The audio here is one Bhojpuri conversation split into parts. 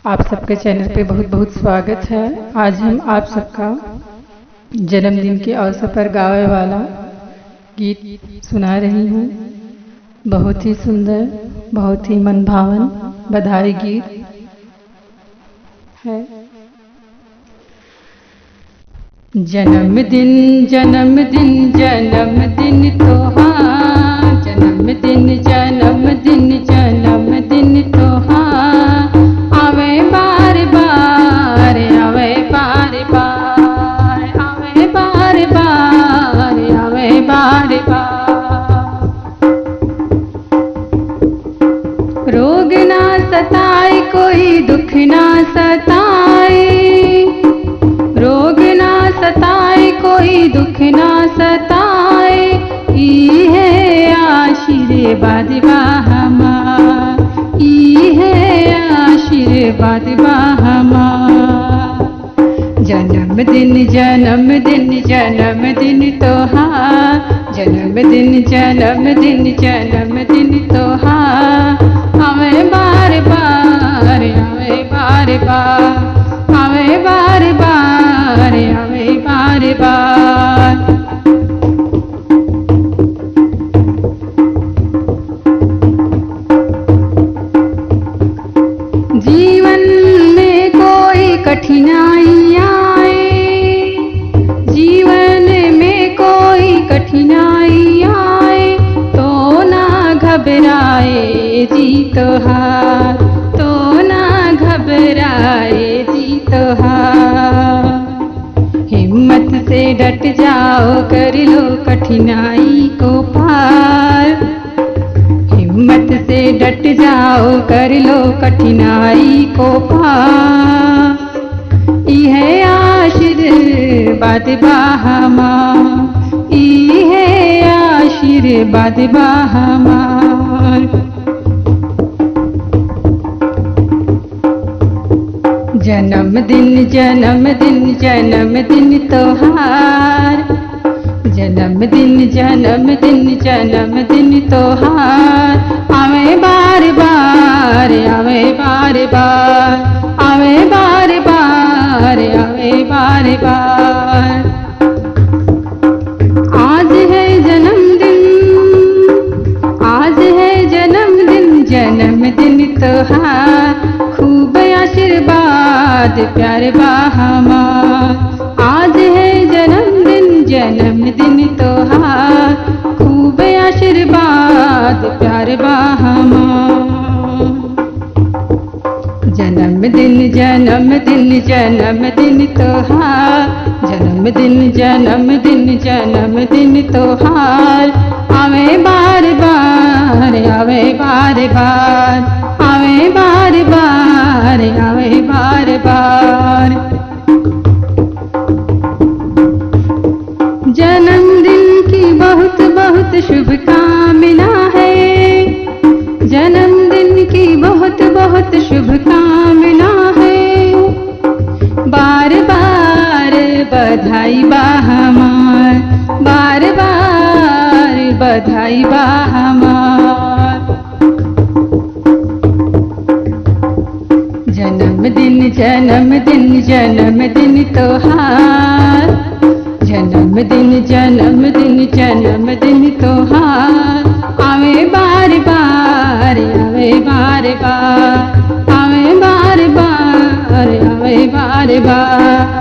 आप सबके चैनल पे बहुत बहुत स्वागत है। आज हम आप सबका जन्मदिन के अवसर पर गावे वाला गीत सुना रही हूँ। बहुत ही सुंदर, बहुत ही मनभावन बधाई गीत है। जन्मदिन जन्मदिन जन्मदिन तोहार, जन्मदिन जन्मदिन जन्मदिन तोहार, आवे बार बार आवे बार बार आवे बार बार आवे बार बार। रोग ना सताए कोई दुख ना सताए, रोग ना सताए कोई दुख ना सताए, ई है आशीर्वाद हमार, ई है आशीर्वाद हमार। जन्मदिन जन्मदिन जन्मदिन तोहार, जन्मदिन जन्मदिन जन्मदिन तोहार, आवे बार बार आवे बार बार आवे बार बार आवे बार बार। जीवन में कोई कठिनाई आए, जीवन में कोई कठिनाई आए, तो ना घबराए जीत हार, तो ना घबराए जीत हार। हिम्मत से डट जाओ कर लो कठिनाई को पार, हिम्मत से डट जाओ कर लो कठिनाई को पार। यह आशीर्वाद हमार, यह आशीर्वाद हमार। जन्मदिन जन्मदिन जन्मदिन तोहार, जन्मदिन जन्मदिन जन्मदिन तोहार, आवे बार बार आवे बार बार आवे बार बार आवे बार बार। आज है जन्मदिन, आज है जन्मदिन जन्मदिन तोहार, खूब आशीर्वाद प्यार हमार। आज है जन्मदिन जन्मदिन तोहार, खूब आशीर्वाद प्यार हमार। जन्मदिन जन्मदिन जन्मदिन तोहार, जन्मदिन जन्मदिन जन्मदिन तोहार, आवे बार बार आवे बार बार आवे बार बार आवे बार बार। जन्मदिन की बहुत बहुत शुभकामना है, जन्मदिन की बहुत बहुत शुभकामना है, बार बार बधाई हमार, बार बार बधाई हमार। जन्मदिन जन्मदिन जन्मदिन तोहार, जन्मदिन जन्मदिन जन्मदिन तोहार, आवे बार बार आवे बार बार आवे बार बार आवे बार बार।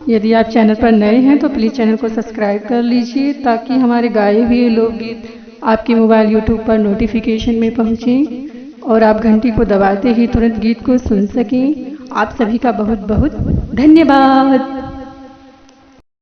यदि आप चैनल पर नए हैं तो प्लीज़ चैनल को सब्सक्राइब कर लीजिए, ताकि हमारे गाए हुए लोकगीत आपके मोबाइल यूट्यूब पर नोटिफिकेशन में पहुँचें और आप घंटी को दबाते ही तुरंत गीत को सुन सकें। आप सभी का बहुत बहुत धन्यवाद।